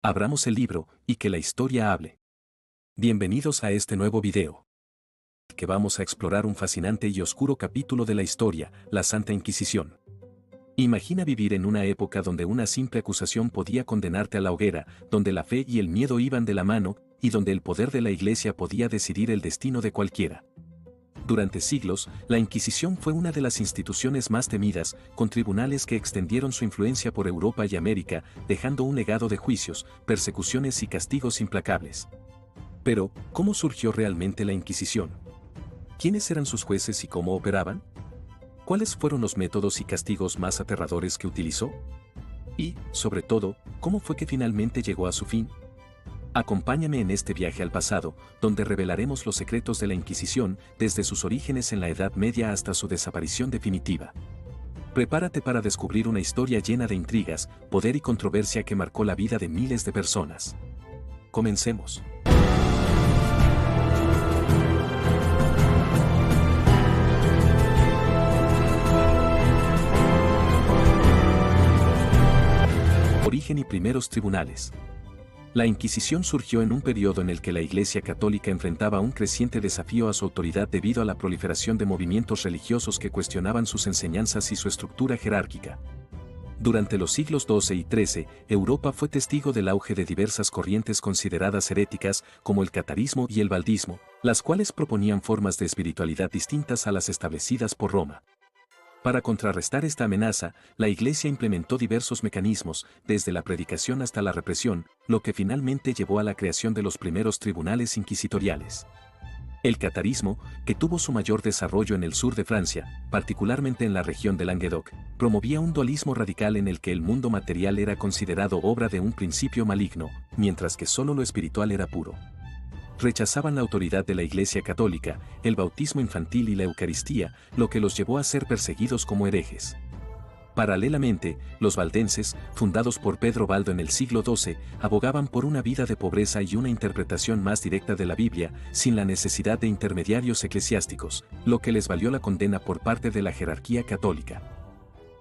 Abramos el libro, y que la historia hable. Bienvenidos a este nuevo video, que vamos a explorar un fascinante y oscuro capítulo de la historia, la Santa Inquisición. Imagina vivir en una época donde una simple acusación podía condenarte a la hoguera, donde la fe y el miedo iban de la mano, y donde el poder de la Iglesia podía decidir el destino de cualquiera. Durante siglos, la Inquisición fue una de las instituciones más temidas, con tribunales que extendieron su influencia por Europa y América, dejando un legado de juicios, persecuciones y castigos implacables. Pero, ¿cómo surgió realmente la Inquisición? ¿Quiénes eran sus jueces y cómo operaban? ¿Cuáles fueron los métodos y castigos más aterradores que utilizó? Y, sobre todo, ¿cómo fue que finalmente llegó a su fin? Acompáñame en este viaje al pasado, donde revelaremos los secretos de la Inquisición, desde sus orígenes en la Edad Media hasta su desaparición definitiva. Prepárate para descubrir una historia llena de intrigas, poder y controversia que marcó la vida de miles de personas. Comencemos. Origen y primeros tribunales. La Inquisición surgió en un periodo en el que la Iglesia Católica enfrentaba un creciente desafío a su autoridad debido a la proliferación de movimientos religiosos que cuestionaban sus enseñanzas y su estructura jerárquica. Durante los siglos XII y XIII, Europa fue testigo del auge de diversas corrientes consideradas heréticas, como el catarismo y el valdismo, las cuales proponían formas de espiritualidad distintas a las establecidas por Roma. Para contrarrestar esta amenaza, la Iglesia implementó diversos mecanismos, desde la predicación hasta la represión, lo que finalmente llevó a la creación de los primeros tribunales inquisitoriales. El catarismo, que tuvo su mayor desarrollo en el sur de Francia, particularmente en la región de Languedoc, promovía un dualismo radical en el que el mundo material era considerado obra de un principio maligno, mientras que solo lo espiritual era puro. Rechazaban la autoridad de la Iglesia Católica, el bautismo infantil y la Eucaristía, lo que los llevó a ser perseguidos como herejes. Paralelamente, los valdenses, fundados por Pedro Baldo en el siglo XII, abogaban por una vida de pobreza y una interpretación más directa de la Biblia, sin la necesidad de intermediarios eclesiásticos, lo que les valió la condena por parte de la jerarquía católica.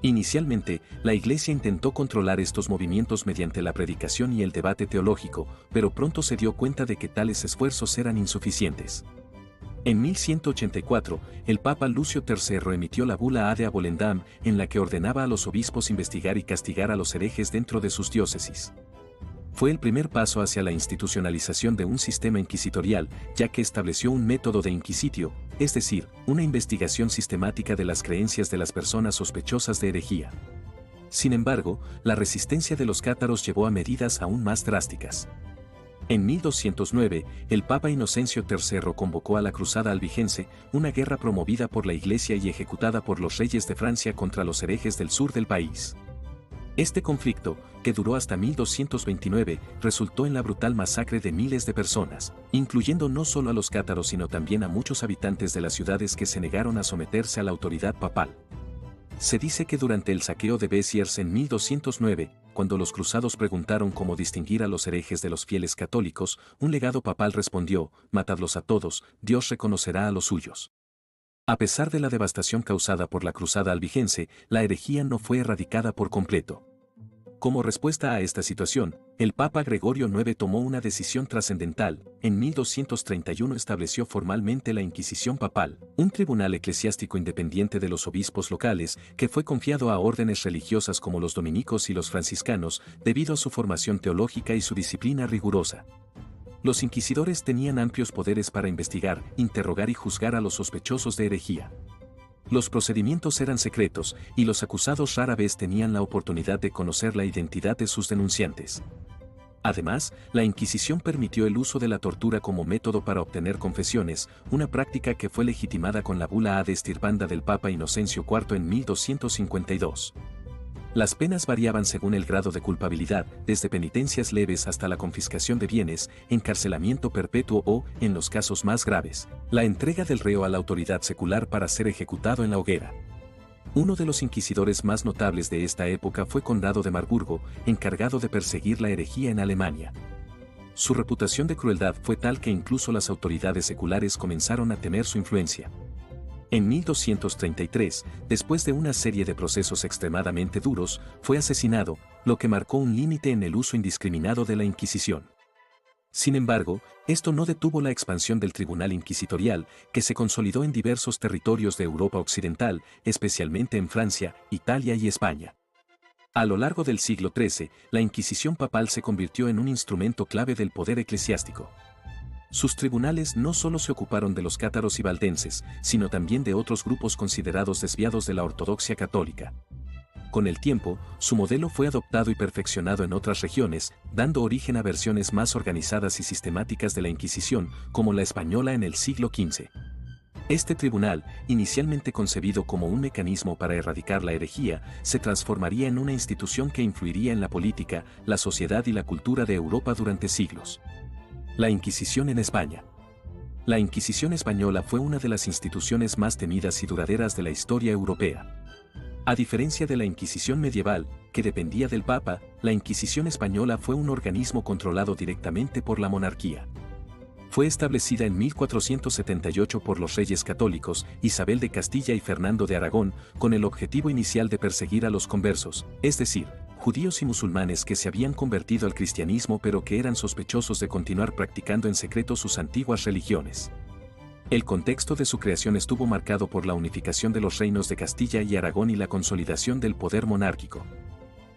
Inicialmente, la Iglesia intentó controlar estos movimientos mediante la predicación y el debate teológico, pero pronto se dio cuenta de que tales esfuerzos eran insuficientes. En 1184, el Papa Lucio III emitió la bula Ade Abolendam, en la que ordenaba a los obispos investigar y castigar a los herejes dentro de sus diócesis. Fue el primer paso hacia la institucionalización de un sistema inquisitorial, ya que estableció un método de inquisitio, es decir, una investigación sistemática de las creencias de las personas sospechosas de herejía. Sin embargo, la resistencia de los cátaros llevó a medidas aún más drásticas. En 1209, el Papa Inocencio III convocó a la Cruzada Albigense, una guerra promovida por la Iglesia y ejecutada por los reyes de Francia contra los herejes del sur del país. Este conflicto, que duró hasta 1229, resultó en la brutal masacre de miles de personas, incluyendo no solo a los cátaros sino también a muchos habitantes de las ciudades que se negaron a someterse a la autoridad papal. Se dice que durante el saqueo de Béziers en 1209, cuando los cruzados preguntaron cómo distinguir a los herejes de los fieles católicos, un legado papal respondió: «Matadlos a todos, Dios reconocerá a los suyos». A pesar de la devastación causada por la Cruzada Albigense, la herejía no fue erradicada por completo. Como respuesta a esta situación, el Papa Gregorio IX tomó una decisión trascendental. En 1231 estableció formalmente la Inquisición Papal, un tribunal eclesiástico independiente de los obispos locales que fue confiado a órdenes religiosas como los dominicos y los franciscanos, debido a su formación teológica y su disciplina rigurosa. Los inquisidores tenían amplios poderes para investigar, interrogar y juzgar a los sospechosos de herejía. Los procedimientos eran secretos, y los acusados rara vez tenían la oportunidad de conocer la identidad de sus denunciantes. Además, la Inquisición permitió el uso de la tortura como método para obtener confesiones, una práctica que fue legitimada con la bula Ade Extirpanda del Papa Inocencio IV en 1252. Las penas variaban según el grado de culpabilidad, desde penitencias leves hasta la confiscación de bienes, encarcelamiento perpetuo o, en los casos más graves, la entrega del reo a la autoridad secular para ser ejecutado en la hoguera. Uno de los inquisidores más notables de esta época fue Conrado de Marburgo, encargado de perseguir la herejía en Alemania. Su reputación de crueldad fue tal que incluso las autoridades seculares comenzaron a temer su influencia. En 1233, después de una serie de procesos extremadamente duros, fue asesinado, lo que marcó un límite en el uso indiscriminado de la Inquisición. Sin embargo, esto no detuvo la expansión del tribunal inquisitorial, que se consolidó en diversos territorios de Europa Occidental, especialmente en Francia, Italia y España. A lo largo del siglo XIII, la Inquisición papal se convirtió en un instrumento clave del poder eclesiástico. Sus tribunales no solo se ocuparon de los cátaros y valdenses, sino también de otros grupos considerados desviados de la ortodoxia católica. Con el tiempo, su modelo fue adoptado y perfeccionado en otras regiones, dando origen a versiones más organizadas y sistemáticas de la Inquisición, como la española en el siglo XV. Este tribunal, inicialmente concebido como un mecanismo para erradicar la herejía, se transformaría en una institución que influiría en la política, la sociedad y la cultura de Europa durante siglos. La Inquisición en España. La Inquisición española fue una de las instituciones más temidas y duraderas de la historia europea. A diferencia de la Inquisición medieval, que dependía del Papa, la Inquisición española fue un organismo controlado directamente por la monarquía. Fue establecida en 1478 por los reyes católicos, Isabel de Castilla y Fernando de Aragón, con el objetivo inicial de perseguir a los conversos, es decir, judíos y musulmanes que se habían convertido al cristianismo pero que eran sospechosos de continuar practicando en secreto sus antiguas religiones. El contexto de su creación estuvo marcado por la unificación de los reinos de Castilla y Aragón y la consolidación del poder monárquico.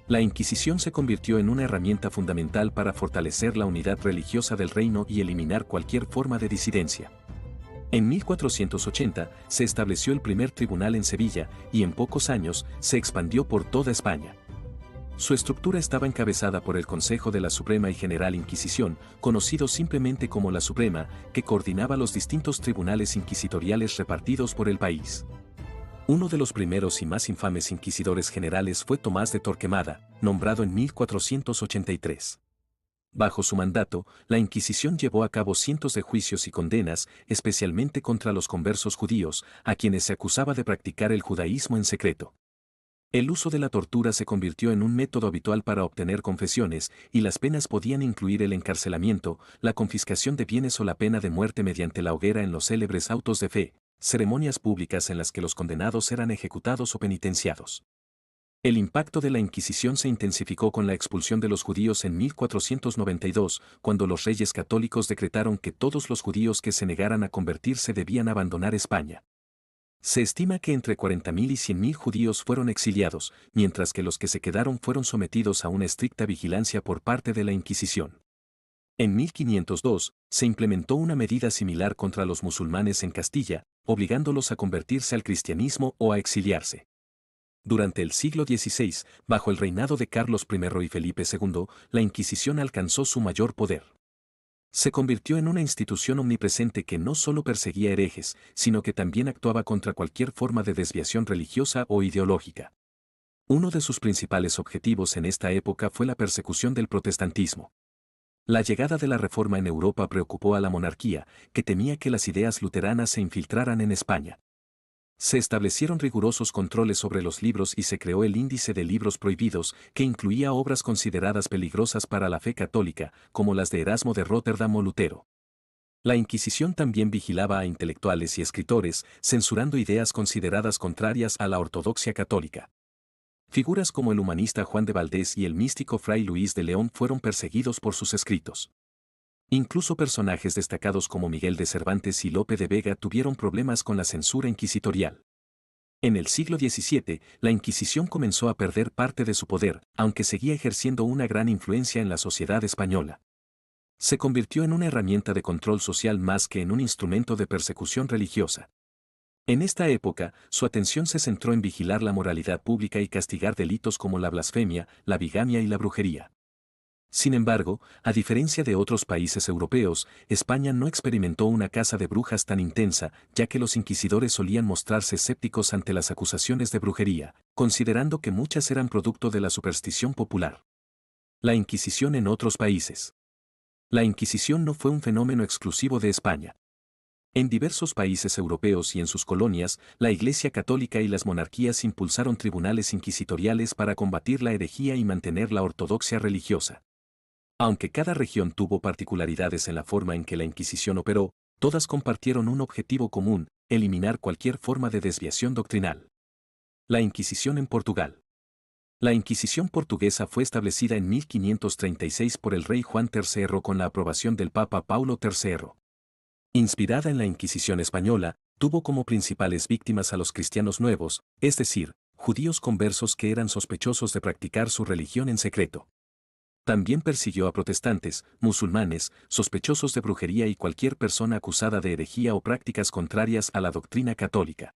La Inquisición se convirtió en una herramienta fundamental para fortalecer la unidad religiosa del reino y eliminar cualquier forma de disidencia. En 1480 se estableció el primer tribunal en Sevilla y en pocos años se expandió por toda España. Su estructura estaba encabezada por el Consejo de la Suprema y General Inquisición, conocido simplemente como la Suprema, que coordinaba los distintos tribunales inquisitoriales repartidos por el país. Uno de los primeros y más infames inquisidores generales fue Tomás de Torquemada, nombrado en 1483. Bajo su mandato, la Inquisición llevó a cabo cientos de juicios y condenas, especialmente contra los conversos judíos, a quienes se acusaba de practicar el judaísmo en secreto. El uso de la tortura se convirtió en un método habitual para obtener confesiones, y las penas podían incluir el encarcelamiento, la confiscación de bienes o la pena de muerte mediante la hoguera en los célebres autos de fe, ceremonias públicas en las que los condenados eran ejecutados o penitenciados. El impacto de la Inquisición se intensificó con la expulsión de los judíos en 1492, cuando los reyes católicos decretaron que todos los judíos que se negaran a convertirse debían abandonar España. Se estima que entre 40.000 y 100.000 judíos fueron exiliados, mientras que los que se quedaron fueron sometidos a una estricta vigilancia por parte de la Inquisición. En 1502, se implementó una medida similar contra los musulmanes en Castilla, obligándolos a convertirse al cristianismo o a exiliarse. Durante el siglo XVI, bajo el reinado de Carlos I y Felipe II, la Inquisición alcanzó su mayor poder. Se convirtió en una institución omnipresente que no solo perseguía herejes, sino que también actuaba contra cualquier forma de desviación religiosa o ideológica. Uno de sus principales objetivos en esta época fue la persecución del protestantismo. La llegada de la Reforma en Europa preocupó a la monarquía, que temía que las ideas luteranas se infiltraran en España. Se establecieron rigurosos controles sobre los libros y se creó el Índice de Libros Prohibidos, que incluía obras consideradas peligrosas para la fe católica, como las de Erasmo de Róterdam o Lutero. La Inquisición también vigilaba a intelectuales y escritores, censurando ideas consideradas contrarias a la ortodoxia católica. Figuras como el humanista Juan de Valdés y el místico Fray Luis de León fueron perseguidos por sus escritos. Incluso personajes destacados como Miguel de Cervantes y Lope de Vega tuvieron problemas con la censura inquisitorial. En el siglo XVII, la Inquisición comenzó a perder parte de su poder, aunque seguía ejerciendo una gran influencia en la sociedad española. Se convirtió en una herramienta de control social más que en un instrumento de persecución religiosa. En esta época, su atención se centró en vigilar la moralidad pública y castigar delitos como la blasfemia, la bigamia y la brujería. Sin embargo, a diferencia de otros países europeos, España no experimentó una caza de brujas tan intensa, ya que los inquisidores solían mostrarse escépticos ante las acusaciones de brujería, considerando que muchas eran producto de la superstición popular. La Inquisición en otros países. La Inquisición no fue un fenómeno exclusivo de España. En diversos países europeos y en sus colonias, la Iglesia Católica y las monarquías impulsaron tribunales inquisitoriales para combatir la herejía y mantener la ortodoxia religiosa. Aunque cada región tuvo particularidades en la forma en que la Inquisición operó, todas compartieron un objetivo común: eliminar cualquier forma de desviación doctrinal. La Inquisición en Portugal. La Inquisición portuguesa fue establecida en 1536 por el rey Juan III con la aprobación del Papa Paulo III. Inspirada en la Inquisición española, tuvo como principales víctimas a los cristianos nuevos, es decir, judíos conversos que eran sospechosos de practicar su religión en secreto. También persiguió a protestantes, musulmanes, sospechosos de brujería y cualquier persona acusada de herejía o prácticas contrarias a la doctrina católica.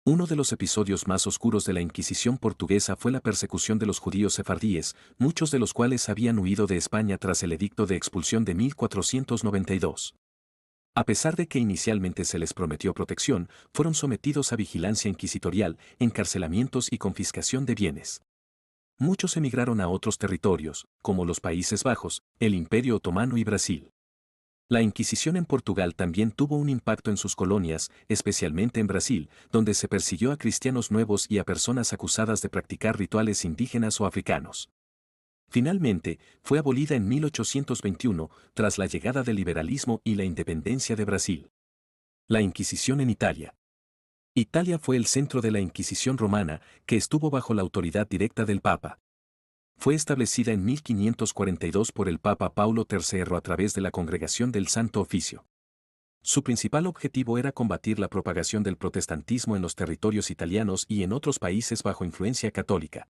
Uno de los episodios más oscuros de la Inquisición portuguesa fue la persecución de los judíos sefardíes, muchos de los cuales habían huido de España tras el edicto de expulsión de 1492. A pesar de que inicialmente se les prometió protección, fueron sometidos a vigilancia inquisitorial, encarcelamientos y confiscación de bienes. Muchos emigraron a otros territorios, como los Países Bajos, el Imperio Otomano y Brasil. La Inquisición en Portugal también tuvo un impacto en sus colonias, especialmente en Brasil, donde se persiguió a cristianos nuevos y a personas acusadas de practicar rituales indígenas o africanos. Finalmente, fue abolida en 1821, tras la llegada del liberalismo y la independencia de Brasil. La Inquisición en Italia. Italia fue el centro de la Inquisición romana, que estuvo bajo la autoridad directa del Papa. Fue establecida en 1542 por el Papa Paulo III a través de la Congregación del Santo Oficio. Su principal objetivo era combatir la propagación del protestantismo en los territorios italianos y en otros países bajo influencia católica.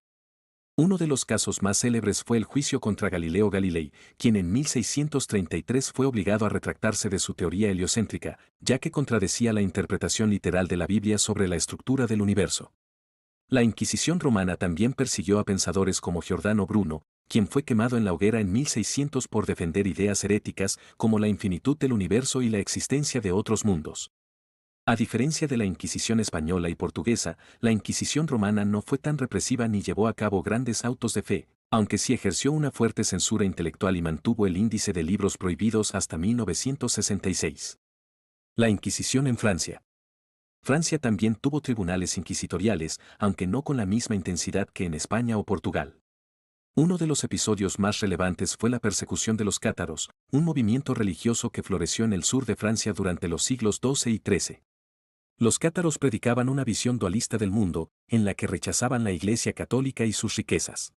Uno de los casos más célebres fue el juicio contra Galileo Galilei, quien en 1633 fue obligado a retractarse de su teoría heliocéntrica, ya que contradecía la interpretación literal de la Biblia sobre la estructura del universo. La Inquisición romana también persiguió a pensadores como Giordano Bruno, quien fue quemado en la hoguera en 1600 por defender ideas heréticas como la infinitud del universo y la existencia de otros mundos. A diferencia de la Inquisición española y portuguesa, la Inquisición romana no fue tan represiva ni llevó a cabo grandes autos de fe, aunque sí ejerció una fuerte censura intelectual y mantuvo el índice de libros prohibidos hasta 1966. La Inquisición en Francia. Francia también tuvo tribunales inquisitoriales, aunque no con la misma intensidad que en España o Portugal. Uno de los episodios más relevantes fue la persecución de los cátaros, un movimiento religioso que floreció en el sur de Francia durante los siglos XII y XIII. Los cátaros predicaban una visión dualista del mundo, en la que rechazaban la Iglesia católica y sus riquezas.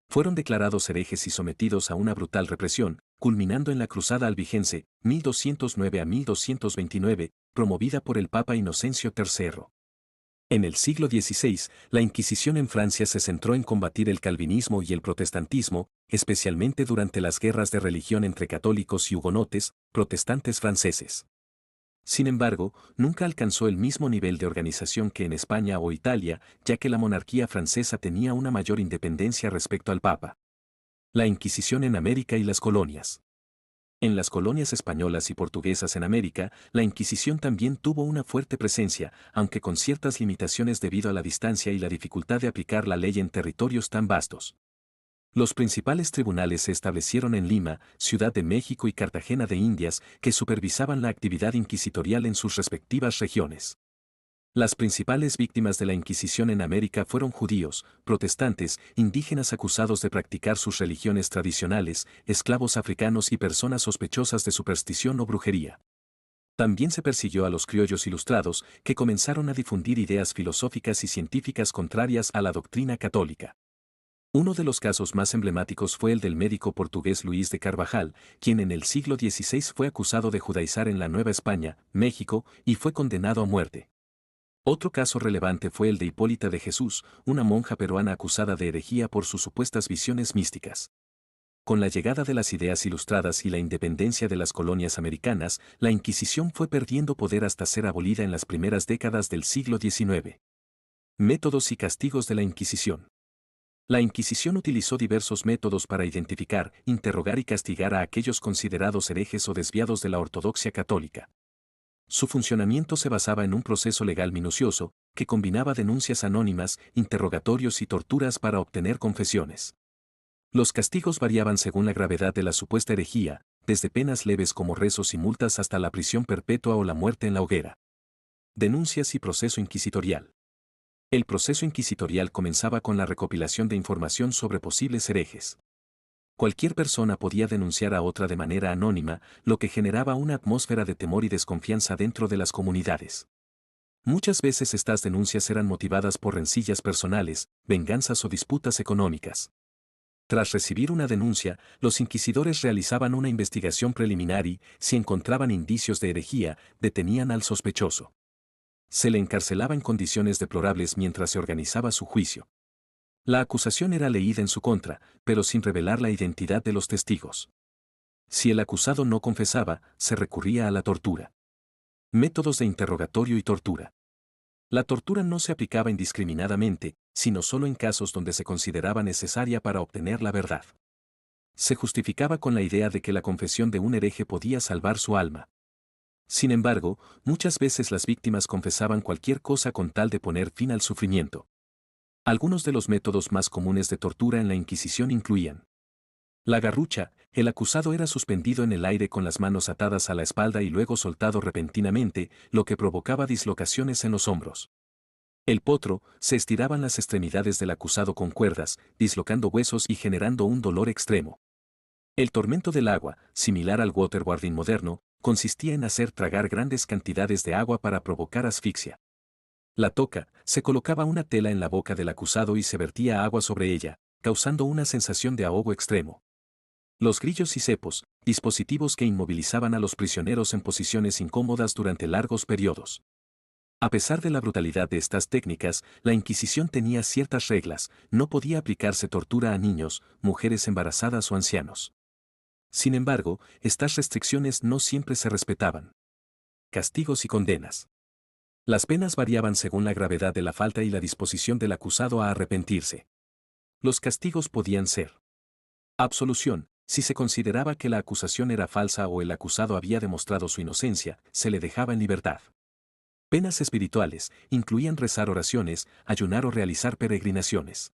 Fueron declarados herejes y sometidos a una brutal represión, culminando en la Cruzada Albigense, 1209 a 1229, promovida por el Papa Inocencio III. En el siglo XVI, la Inquisición en Francia se centró en combatir el calvinismo y el protestantismo, especialmente durante las guerras de religión entre católicos y hugonotes, protestantes franceses. Sin embargo, nunca alcanzó el mismo nivel de organización que en España o Italia, ya que la monarquía francesa tenía una mayor independencia respecto al Papa. La Inquisición en América y las colonias. En las colonias españolas y portuguesas en América, la Inquisición también tuvo una fuerte presencia, aunque con ciertas limitaciones debido a la distancia y la dificultad de aplicar la ley en territorios tan vastos. Los principales tribunales se establecieron en Lima, Ciudad de México y Cartagena de Indias, que supervisaban la actividad inquisitorial en sus respectivas regiones. Las principales víctimas de la Inquisición en América fueron judíos, protestantes, indígenas acusados de practicar sus religiones tradicionales, esclavos africanos y personas sospechosas de superstición o brujería. También se persiguió a los criollos ilustrados, que comenzaron a difundir ideas filosóficas y científicas contrarias a la doctrina católica. Uno de los casos más emblemáticos fue el del médico portugués Luís de Carvajal, quien en el siglo XVI fue acusado de judaizar en la Nueva España, México, y fue condenado a muerte. Otro caso relevante fue el de Hipólita de Jesús, una monja peruana acusada de herejía por sus supuestas visiones místicas. Con la llegada de las ideas ilustradas y la independencia de las colonias americanas, la Inquisición fue perdiendo poder hasta ser abolida en las primeras décadas del siglo XIX. Métodos y castigos de la Inquisición. La Inquisición utilizó diversos métodos para identificar, interrogar y castigar a aquellos considerados herejes o desviados de la ortodoxia católica. Su funcionamiento se basaba en un proceso legal minucioso, que combinaba denuncias anónimas, interrogatorios y torturas para obtener confesiones. Los castigos variaban según la gravedad de la supuesta herejía, desde penas leves como rezos y multas hasta la prisión perpetua o la muerte en la hoguera. Denuncias y proceso inquisitorial. El proceso inquisitorial comenzaba con la recopilación de información sobre posibles herejes. Cualquier persona podía denunciar a otra de manera anónima, lo que generaba una atmósfera de temor y desconfianza dentro de las comunidades. Muchas veces estas denuncias eran motivadas por rencillas personales, venganzas o disputas económicas. Tras recibir una denuncia, los inquisidores realizaban una investigación preliminar y, si encontraban indicios de herejía, detenían al sospechoso. Se le encarcelaba en condiciones deplorables mientras se organizaba su juicio. La acusación era leída en su contra, pero sin revelar la identidad de los testigos. Si el acusado no confesaba, se recurría a la tortura. Métodos de interrogatorio y tortura. La tortura no se aplicaba indiscriminadamente, sino solo en casos donde se consideraba necesaria para obtener la verdad. Se justificaba con la idea de que la confesión de un hereje podía salvar su alma. Sin embargo, muchas veces las víctimas confesaban cualquier cosa con tal de poner fin al sufrimiento. Algunos de los métodos más comunes de tortura en la Inquisición incluían la garrucha. El acusado era suspendido en el aire con las manos atadas a la espalda y luego soltado repentinamente, lo que provocaba dislocaciones en los hombros. El potro, se estiraban las extremidades del acusado con cuerdas, dislocando huesos y generando un dolor extremo. El tormento del agua, similar al waterboarding moderno, consistía en hacer tragar grandes cantidades de agua para provocar asfixia. La toca, se colocaba una tela en la boca del acusado y se vertía agua sobre ella, causando una sensación de ahogo extremo. Los grillos y cepos, dispositivos que inmovilizaban a los prisioneros en posiciones incómodas durante largos periodos. A pesar de la brutalidad de estas técnicas, la Inquisición tenía ciertas reglas, no podía aplicarse tortura a niños, mujeres embarazadas o ancianos. Sin embargo, estas restricciones no siempre se respetaban. Castigos y condenas. Las penas variaban según la gravedad de la falta y la disposición del acusado a arrepentirse. Los castigos podían ser absolución. Si se consideraba que la acusación era falsa o el acusado había demostrado su inocencia, se le dejaba en libertad. Penas espirituales incluían rezar oraciones, ayunar o realizar peregrinaciones.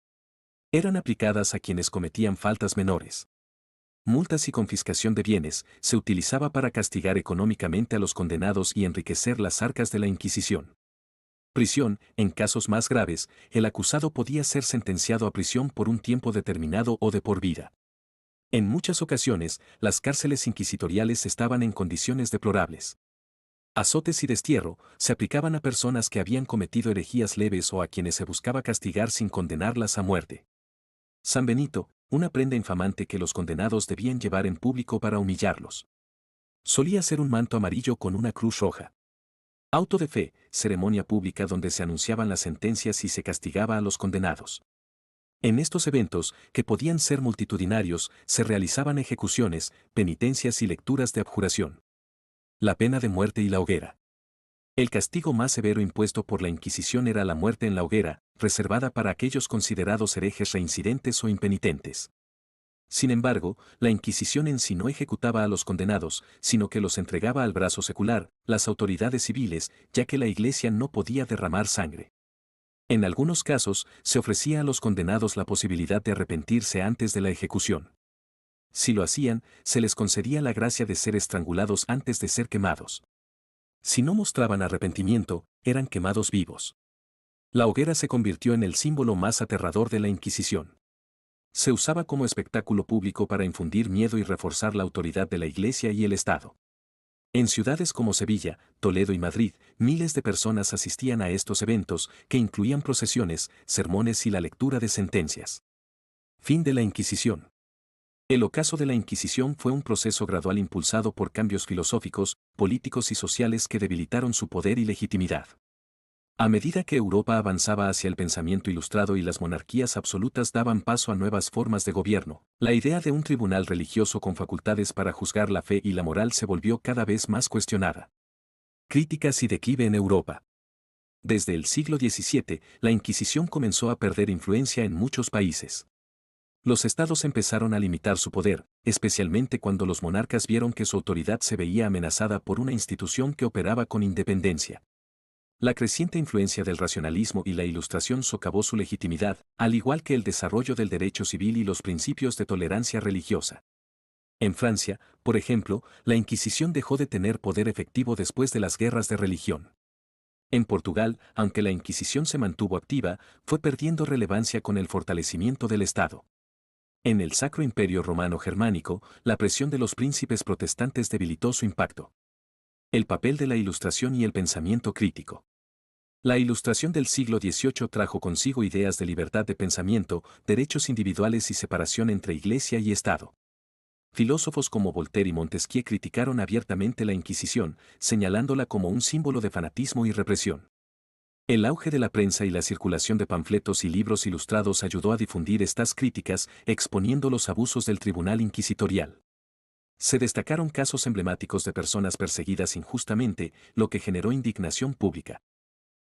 Eran aplicadas a quienes cometían faltas menores. Multas y confiscación de bienes se utilizaba para castigar económicamente a los condenados y enriquecer las arcas de la Inquisición. Prisión, en casos más graves, el acusado podía ser sentenciado a prisión por un tiempo determinado o de por vida. En muchas ocasiones, las cárceles inquisitoriales estaban en condiciones deplorables. Azotes y destierro se aplicaban a personas que habían cometido herejías leves o a quienes se buscaba castigar sin condenarlas a muerte. San Benito, una prenda infamante que los condenados debían llevar en público para humillarlos. Solía ser un manto amarillo con una cruz roja. Auto de fe, ceremonia pública donde se anunciaban las sentencias y se castigaba a los condenados. En estos eventos, que podían ser multitudinarios, se realizaban ejecuciones, penitencias y lecturas de abjuración. La pena de muerte y la hoguera. El castigo más severo impuesto por la Inquisición era la muerte en la hoguera, reservada para aquellos considerados herejes reincidentes o impenitentes. Sin embargo, la Inquisición en sí no ejecutaba a los condenados, sino que los entregaba al brazo secular, las autoridades civiles, ya que la Iglesia no podía derramar sangre. En algunos casos, se ofrecía a los condenados la posibilidad de arrepentirse antes de la ejecución. Si lo hacían, se les concedía la gracia de ser estrangulados antes de ser quemados. Si no mostraban arrepentimiento, eran quemados vivos. La hoguera se convirtió en el símbolo más aterrador de la Inquisición. Se usaba como espectáculo público para infundir miedo y reforzar la autoridad de la Iglesia y el Estado. En ciudades como Sevilla, Toledo y Madrid, miles de personas asistían a estos eventos, que incluían procesiones, sermones y la lectura de sentencias. Fin de la Inquisición. El ocaso de la Inquisición fue un proceso gradual impulsado por cambios filosóficos, políticos y sociales que debilitaron su poder y legitimidad. A medida que Europa avanzaba hacia el pensamiento ilustrado y las monarquías absolutas daban paso a nuevas formas de gobierno, la idea de un tribunal religioso con facultades para juzgar la fe y la moral se volvió cada vez más cuestionada. Críticas y declive en Europa. Desde el siglo XVII, la Inquisición comenzó a perder influencia en muchos países. Los estados empezaron a limitar su poder, especialmente cuando los monarcas vieron que su autoridad se veía amenazada por una institución que operaba con independencia. La creciente influencia del racionalismo y la Ilustración socavó su legitimidad, al igual que el desarrollo del derecho civil y los principios de tolerancia religiosa. En Francia, por ejemplo, la Inquisición dejó de tener poder efectivo después de las guerras de religión. En Portugal, aunque la Inquisición se mantuvo activa, fue perdiendo relevancia con el fortalecimiento del Estado. En el Sacro Imperio Romano Germánico, la presión de los príncipes protestantes debilitó su impacto. El papel de la Ilustración y el pensamiento crítico. La Ilustración del siglo XVIII trajo consigo ideas de libertad de pensamiento, derechos individuales y separación entre Iglesia y Estado. Filósofos como Voltaire y Montesquieu criticaron abiertamente la Inquisición, señalándola como un símbolo de fanatismo y represión. El auge de la prensa y la circulación de panfletos y libros ilustrados ayudó a difundir estas críticas, exponiendo los abusos del tribunal inquisitorial. Se destacaron casos emblemáticos de personas perseguidas injustamente, lo que generó indignación pública.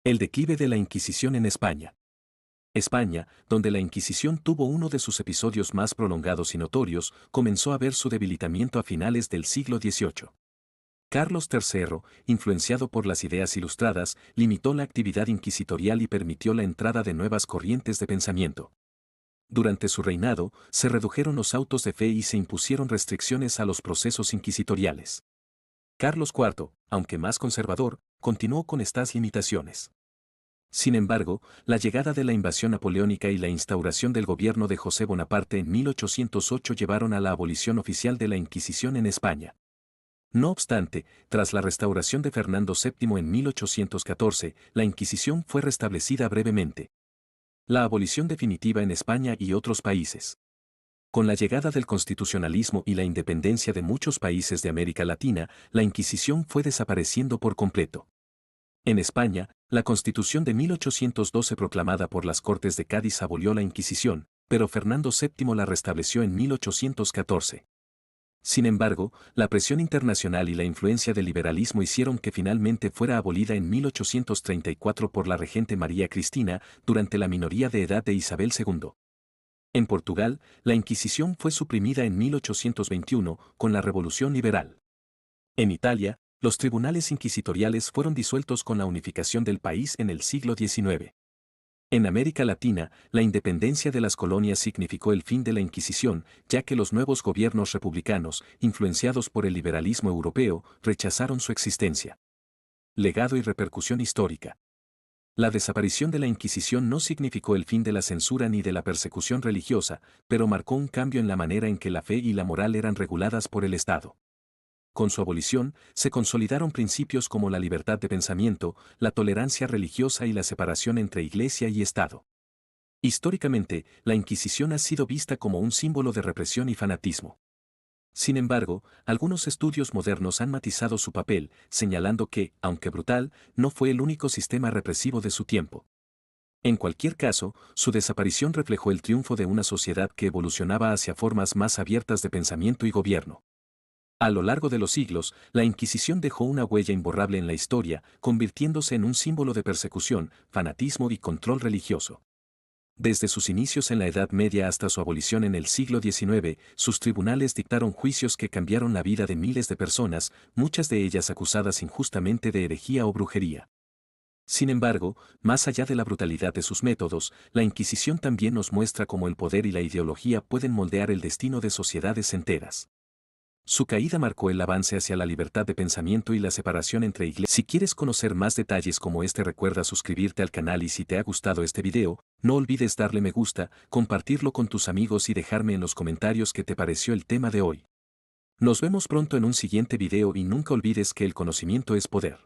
El declive de la Inquisición en España. España, donde la Inquisición tuvo uno de sus episodios más prolongados y notorios, comenzó a ver su debilitamiento a finales del siglo XVIII. Carlos III, influenciado por las ideas ilustradas, limitó la actividad inquisitorial y permitió la entrada de nuevas corrientes de pensamiento. Durante su reinado, se redujeron los autos de fe y se impusieron restricciones a los procesos inquisitoriales. Carlos IV, aunque más conservador, continuó con estas limitaciones. Sin embargo, la llegada de la invasión napoleónica y la instauración del gobierno de José Bonaparte en 1808 llevaron a la abolición oficial de la Inquisición en España. No obstante, tras la restauración de Fernando VII en 1814, la Inquisición fue restablecida brevemente. La abolición definitiva en España y otros países. Con la llegada del constitucionalismo y la independencia de muchos países de América Latina, la Inquisición fue desapareciendo por completo. En España, la Constitución de 1812 proclamada por las Cortes de Cádiz abolió la Inquisición, pero Fernando VII la restableció en 1814. Sin embargo, la presión internacional y la influencia del liberalismo hicieron que finalmente fuera abolida en 1834 por la regente María Cristina, durante la minoría de edad de Isabel II. En Portugal, la Inquisición fue suprimida en 1821, con la Revolución Liberal. En Italia, los tribunales inquisitoriales fueron disueltos con la unificación del país en el siglo XIX. En América Latina, la independencia de las colonias significó el fin de la Inquisición, ya que los nuevos gobiernos republicanos, influenciados por el liberalismo europeo, rechazaron su existencia. Legado y repercusión histórica. La desaparición de la Inquisición no significó el fin de la censura ni de la persecución religiosa, pero marcó un cambio en la manera en que la fe y la moral eran reguladas por el Estado. Con su abolición, se consolidaron principios como la libertad de pensamiento, la tolerancia religiosa y la separación entre Iglesia y Estado. Históricamente, la Inquisición ha sido vista como un símbolo de represión y fanatismo. Sin embargo, algunos estudios modernos han matizado su papel, señalando que, aunque brutal, no fue el único sistema represivo de su tiempo. En cualquier caso, su desaparición reflejó el triunfo de una sociedad que evolucionaba hacia formas más abiertas de pensamiento y gobierno. A lo largo de los siglos, la Inquisición dejó una huella imborrable en la historia, convirtiéndose en un símbolo de persecución, fanatismo y control religioso. Desde sus inicios en la Edad Media hasta su abolición en el siglo XIX, sus tribunales dictaron juicios que cambiaron la vida de miles de personas, muchas de ellas acusadas injustamente de herejía o brujería. Sin embargo, más allá de la brutalidad de sus métodos, la Inquisición también nos muestra cómo el poder y la ideología pueden moldear el destino de sociedades enteras. Su caída marcó el avance hacia la libertad de pensamiento y la separación entre iglesias. Si quieres conocer más detalles como este, recuerda suscribirte al canal y si te ha gustado este video, no olvides darle me gusta, compartirlo con tus amigos y dejarme en los comentarios qué te pareció el tema de hoy. Nos vemos pronto en un siguiente video y nunca olvides que el conocimiento es poder.